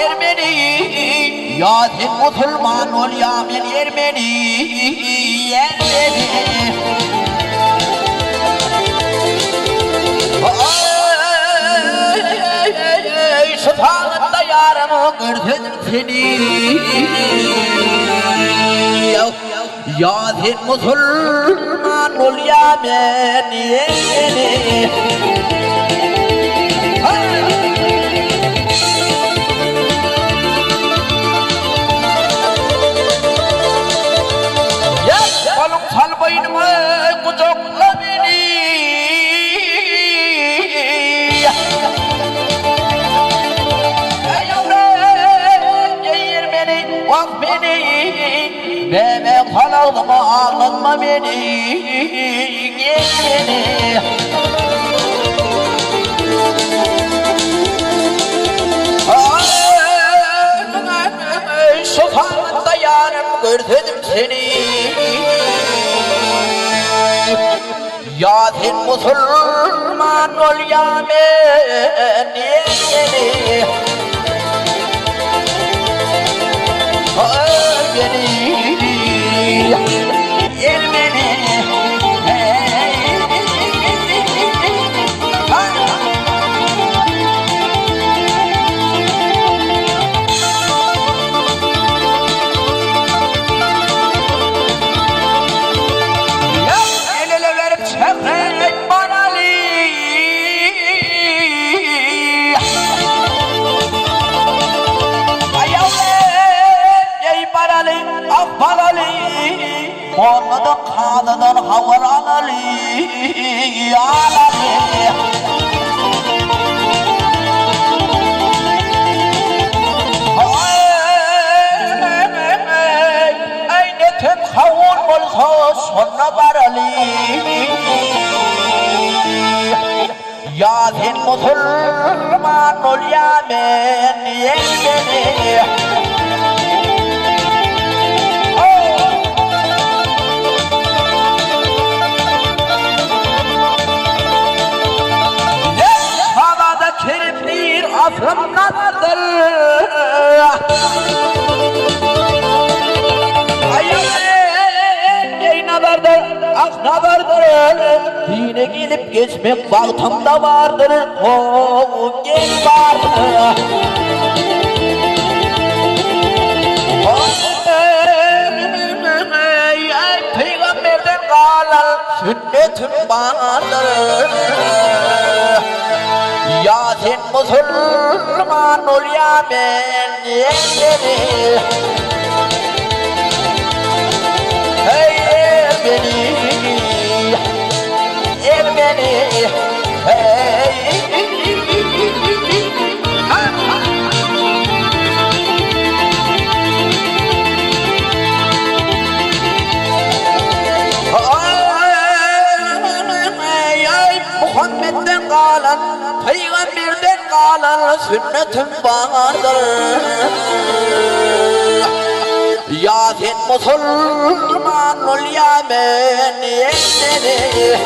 Ermeni, Yasin Müslüman ol Yamen Ermeni, Ermeni. Şıfağında yarımı gördüm seni. Yasin Müslüman ol Yamen Ermeni. Balım sal boynuma kucakla beni. Ey yavrum giyir beni, bak beni. Bebek salağıma ağlatma beni. Giyir beni. Sokağında yarım gördüm seni. Yasin Müslüman ol Yamen Ermeni. Ermeni, Ermeni. Olmadı kanından havar alalı, alalı. Ay ne tüm havur olsa sonra baralı. Yasin Müslüman ol Yamen Ermeni. Afram nadardır. Ey nadardır, ah nadardır. Yine gelip geçmek vaktimde vardır. O gel vardır. Ey peygamberden kalan sünnetim vardır. Yasin Müslüman ol Yamen Ermeni. Hey Ermeni, Ermeni. Hey. Muhammed'den kalan, Peygamber'den kalan sünnetim vardır. Yasin Müslüman ol Yamen Ermeni.